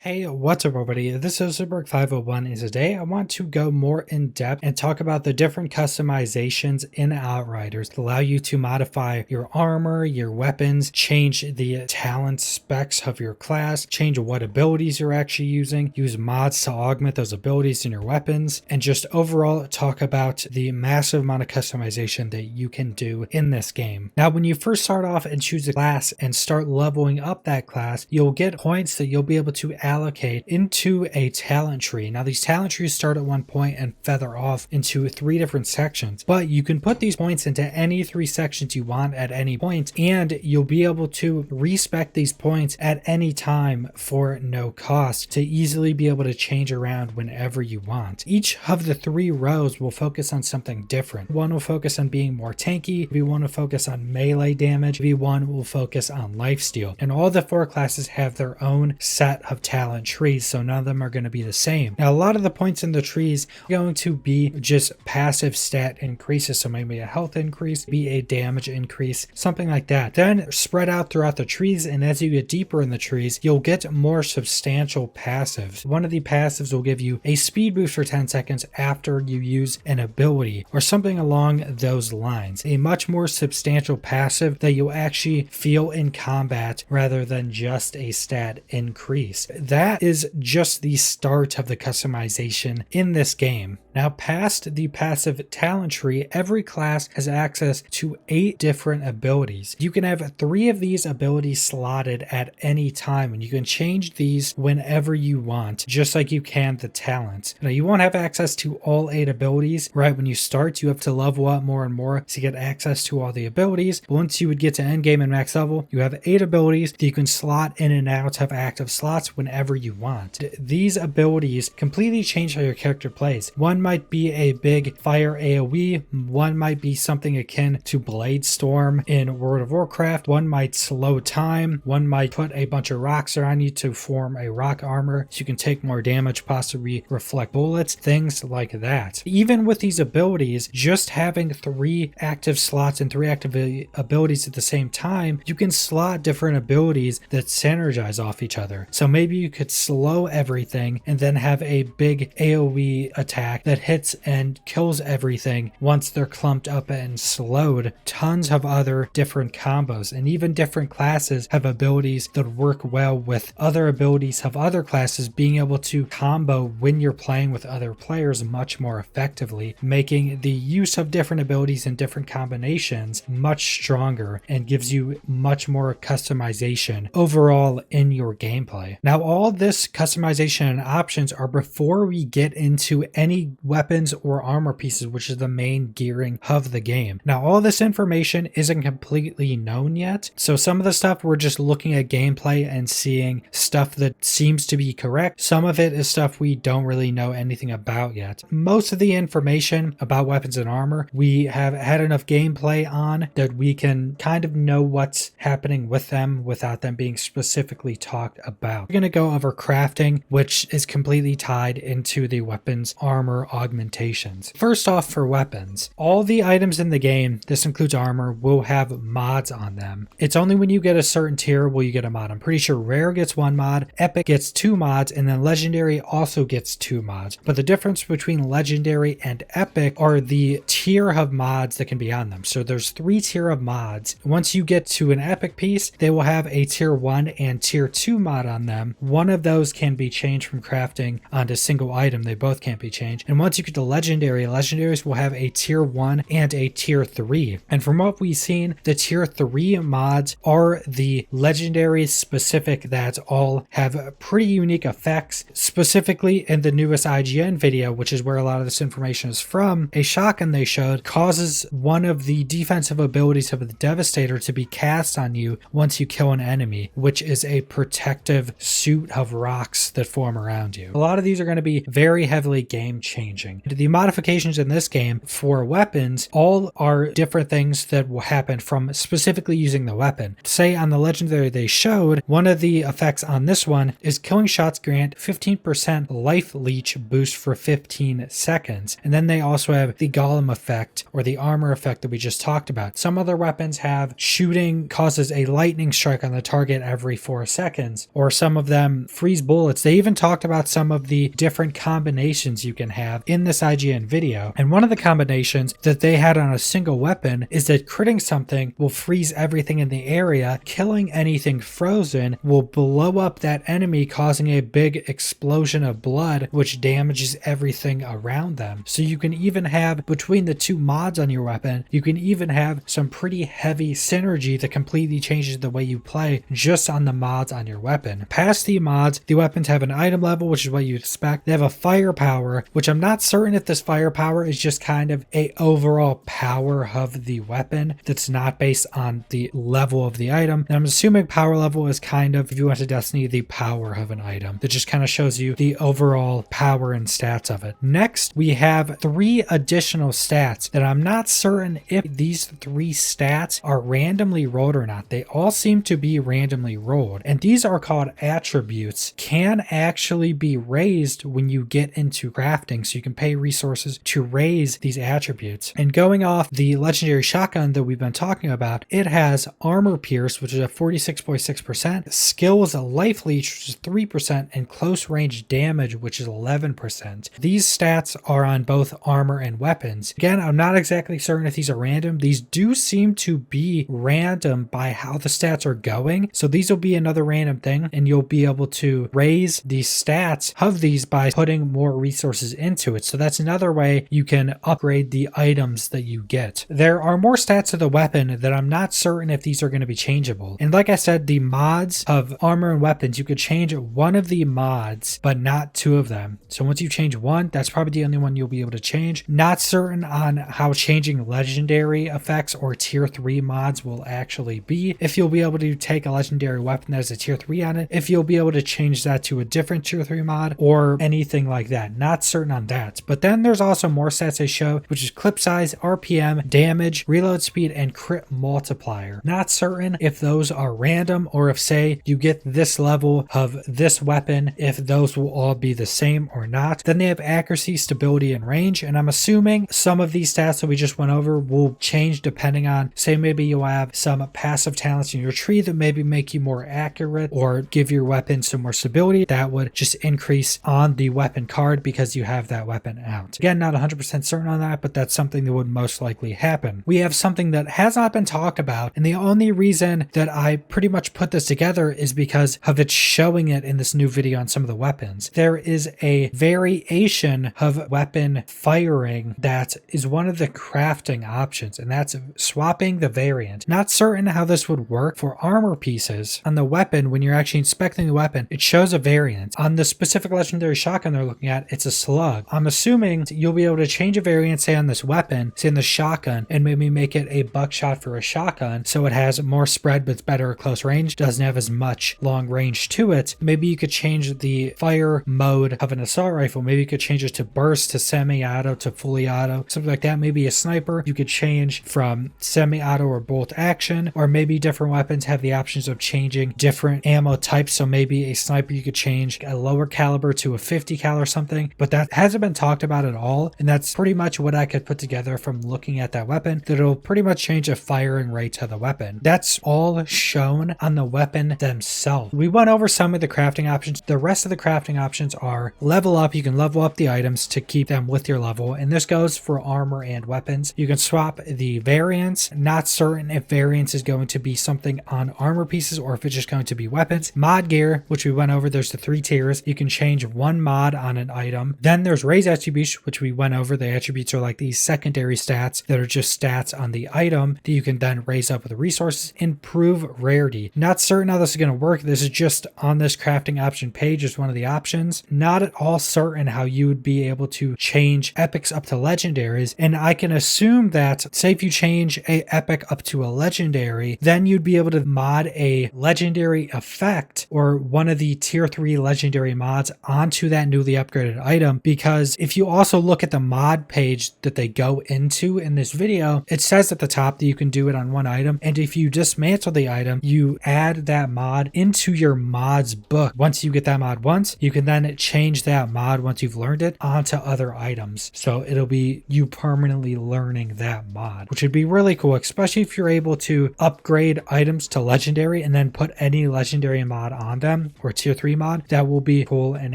Hey, what's up everybody? This is Superberg501 and today I want to go more in depth and talk about the different customizations in Outriders that allow you to modify your armor, your weapons, change the talent specs of your class, change what abilities you're actually using, use mods to augment those abilities in your weapons, and just overall talk about the massive amount of customization that you can do in this game. Now, when you first start off and choose a class and start leveling up that class, you'll get points that you'll be able to allocate into a talent tree. Now, these talent trees start at one point and feather off into three different sections, but you can put these points into any three sections you want at any point, and you'll be able to respec these points at any time for no cost to easily be able to change around whenever you want. Each of the three rows will focus on something different. One will focus on being more tanky, V1 will focus on melee damage, V1 will focus on lifesteal, and all the four classes have their own set of talent trees, so none of them are going to be the same. Now, a lot of the points in the trees are going to be just passive stat increases, so maybe a health increase, be a damage increase, something like that. Then spread out throughout the trees, and as you get deeper in the trees, you'll get more substantial passives. One of the passives will give you a speed boost for 10 seconds after you use an ability, or something along those lines. A much more substantial passive that you'll actually feel in combat rather than just a stat increase. That is just the start of the customization in this game. Now, past the passive talent tree, every class has access to 8 different abilities. You can have 3 of these abilities slotted at any time, and you can change these whenever you want, just like you can the talents. Now, you won't have access to all 8 abilities right when you start. You have to level up more and more to get access to all the abilities. But once you would get to endgame and max level, you have 8 abilities that you can slot in and out of active slots whenever you want. These abilities completely change how your character plays. One might be a big fire AoE, one might be something akin to Blade Storm in World of Warcraft, one might slow time, one might put a bunch of rocks around you to form a rock armor so you can take more damage, possibly reflect bullets, things like that. Even with these abilities, just having 3 active slots and 3 active abilities at the same time, you can slot different abilities that synergize off each other. So maybe you could slow everything and then have a big AoE attack that hits and kills everything once they're clumped up and slowed. Tons of other different combos, and even different classes have abilities that work well with other abilities of other classes, being able to combo when you're playing with other players much more effectively, making the use of different abilities and different combinations much stronger and gives you much more customization overall in your gameplay. Now, all this customization and options are before we get into any weapons or armor pieces, which is the main gearing of the game. Now, all this information isn't completely known yet, so some of the stuff we're just looking at gameplay and seeing stuff that seems to be correct. Some of it is stuff we don't really know anything about yet. Most of the information about weapons and armor we have had enough gameplay on that we can kind of know what's happening with them without them being specifically talked about. We're going to go over crafting, which is completely tied into the weapons armor augmentations. First off, for weapons, all the items in the game, this includes armor, will have mods on them. It's only when you get a certain tier will you get a mod. I'm pretty sure rare gets 1 mod, epic gets 2 mods, and then legendary also gets 2 mods. But the difference between legendary and epic are the tier of mods that can be on them. So there's 3 tier of mods. Once you get to an epic piece, they will have a tier 1 and tier 2 mod on them. One of those can be changed from crafting onto a single item. They both can't be changed. And once you get to legendary, legendaries will have a tier 1 and a tier 3. And from what we've seen, the tier 3 mods are the legendary specific that all have pretty unique effects. Specifically in the newest IGN video, which is where a lot of this information is from, a shotgun they showed causes one of the defensive abilities of the Devastator to be cast on you once you kill an enemy, which is a protective suit of rocks that form around you. A lot of these are going to be very heavily game changing changing. The modifications in this game for weapons all are different things that will happen from specifically using the weapon. Say on the legendary they showed, one of the effects on this one is killing shots grant 15% life leech boost for 15 seconds. And then they also have the golem effect or the armor effect that we just talked about. Some other weapons have shooting causes a lightning strike on the target every 4 seconds, or some of them freeze bullets. They even talked about some of the different combinations you can have in this IGN video. And one of the combinations that they had on a single weapon is that critting something will freeze everything in the area, killing anything frozen will blow up that enemy, causing a big explosion of blood, which damages everything around them. So you can even have, between the two mods on your weapon, you can even have some pretty heavy synergy that completely changes the way you play just on the mods on your weapon. Past the mods, the weapons have an item level, which is what you'd expect. They have a firepower, which I'm not certain if this firepower is just kind of a overall power of the weapon that's not based on the level of the item. And I'm assuming power level is kind of, if you went to Destiny, the power of an item that just kind of shows you the overall power and stats of it. Next, we have 3 additional stats that I'm not certain if these 3 stats are randomly rolled or not. They all seem to be randomly rolled, and these are called attributes. Can actually be raised when you get into crafting, so you can pay resources to raise these attributes. And going off the legendary shotgun that we've been talking about, it has armor pierce, which is a 46.6%, skills life leech, which is 3%, and close range damage, which is 11%. These stats are on both armor and weapons. Again, I'm not exactly certain if these are random. These do seem to be random by how the stats are going, so these will be another random thing, and you'll be able to raise the stats of these by putting more resources into it. So that's another way you can upgrade the items that you get. There are more stats of the weapon that I'm not certain if these are going to be changeable. And like I said, the mods of armor and weapons, you could change one of the mods, but not 2 of them. So once you change one, that's probably the only one you'll be able to change. Not certain on how changing legendary effects or tier 3 mods will actually be. If you'll be able to take a legendary weapon that has a tier 3 on it, if you'll be able to change that to a different tier 3 mod or anything like that. Not certain on that. But then there's also more stats they show, which is clip size, RPM, damage, reload speed, and crit multiplier. Not certain if those are random or if, say, you get this level of this weapon, if those will all be the same or not. Then they have accuracy, stability, and range, and I'm assuming some of these stats that we just went over will change depending on, say, maybe you'll have some passive talents in your tree that maybe make you more accurate or give your weapon some more stability. That would just increase on the weapon card because you have that weapon out. Again, not 100% certain on that, but that's something that would most likely happen. We have something that has not been talked about, and the only reason that I pretty much put this together is because of it showing it in this new video on some of the weapons. There is a variation of weapon firing that is one of the crafting options, and that's swapping the variant. Not certain how this would work for armor pieces on the weapon. When you're actually inspecting the weapon, it shows a variant. On the specific legendary shotgun they're looking at, it's a slug. I'm assuming you'll be able to change a variant, say on this weapon, say in the shotgun, and maybe make it a buckshot for a shotgun, so it has more spread but it's better at close range, doesn't have as much long range to it. Maybe you could change the fire mode of an assault rifle. Maybe you could change it to burst, to semi-auto, to fully auto, something like that. Maybe a sniper, you could change from semi-auto or bolt action, or maybe different weapons have the options of changing different ammo types. So maybe a sniper, you could change a lower caliber to a 50 cal or something, but that hasn't been talked about at all. And that's pretty much what I could put together from looking at that weapon, that it'll pretty much change the firing rate of the weapon. That's all shown on the weapon themselves. We went over some of the crafting options. The rest of the crafting options are level up. You can level up the items to keep them with your level, and this goes for armor and weapons. You can swap the variants. Not certain if variants is going to be something on armor pieces or if it's just going to be weapons. Mod gear, which we went over, there's the 3 tiers. You can change one mod on an item. Then there's raise attributes, which we went over. The attributes are like these secondary stats that are just stats on the item that you can then raise up with the resources. Improve rarity. Not certain how this is going to work. This is just on this crafting option page as one of the options. Not at all certain how you would be able to change epics up to legendaries, and I can assume that, say if you change a epic up to a legendary, then you'd be able to mod a legendary effect or one of the tier 3 legendary mods onto that newly upgraded item, because because if you also look at the mod page that they go into in this video, it says at the top that you can do it on one item. And if you dismantle the item, you add that mod into your mods book. Once you get that mod once, you can then change that mod once you've learned it onto other items. So it'll be you permanently learning that mod, which would be really cool, especially if you're able to upgrade items to legendary and then put any legendary mod on them or tier 3 mod. That will be cool and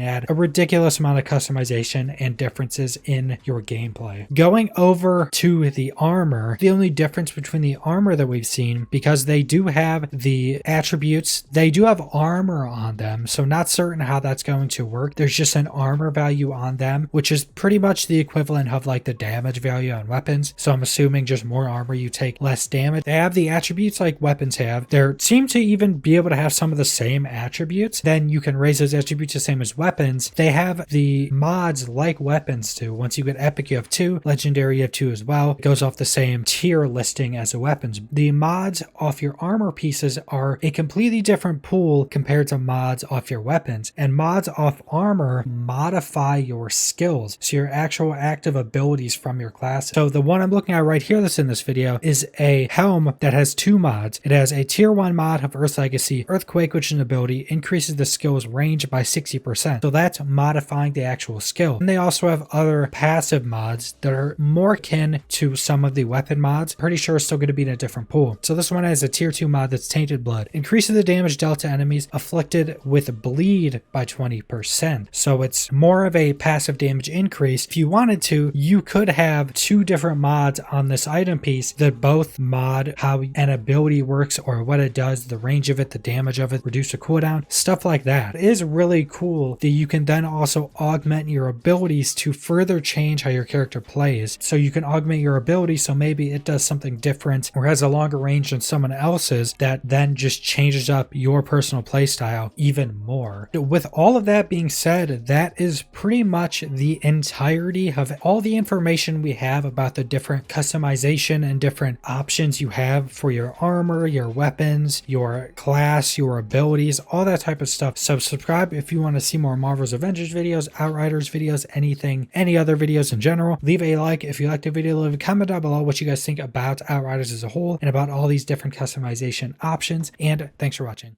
add a ridiculous amount of customization and differences in your gameplay. Going over to the armor, the only difference between the armor that we've seen, because they do have the attributes, they do have armor on them, so not certain how that's going to work. There's just an armor value on them, which is pretty much the equivalent of like the damage value on weapons. So I'm assuming just more armor, you take less damage. They have the attributes like weapons have. They seem to even be able to have some of the same attributes. Then you can raise those attributes the same as weapons. They have the mods like weapons do. Once you get epic, you have 2, legendary, you have 2 as well. It goes off the same tier listing as the weapons. The mods off your armor pieces are a completely different pool compared to mods off your weapons, and mods off armor modify your skills, so your actual active abilities from your class. So the one I'm looking at right here that's in this video is a helm that has 2 mods. It has a tier 1 mod of Earth's Legacy Earthquake, which is an ability increases the skill's range by 60%. So that's modifying the actual skill. And they also have other passive mods that are more akin to some of the weapon mods. Pretty sure it's still going to be in a different pool. So this one has a tier 2 mod that's Tainted Blood. Increases the damage dealt to enemies afflicted with bleed by 20%. So it's more of a passive damage increase. If you wanted to, you could have 2 different mods on this item piece that both mod how an ability works or what it does, the range of it, the damage of it, reduce the cooldown, stuff like that. It is really cool that you can then also augment your abilities to further change how your character plays. So you can augment your ability so maybe it does something different or has a longer range than someone else's that then just changes up your personal playstyle even more. With all of that being said, that is pretty much the entirety of all the information we have about the different customization and different options you have for your armor, your weapons, your class, your abilities, all that type of stuff. So subscribe if you want to see more Marvel's Avengers videos, Outriders videos, anything, any other videos in general. Leave a like if you liked the video. Leave a comment down below what you guys think about Outriders as a whole and about all these different customization options. And thanks for watching.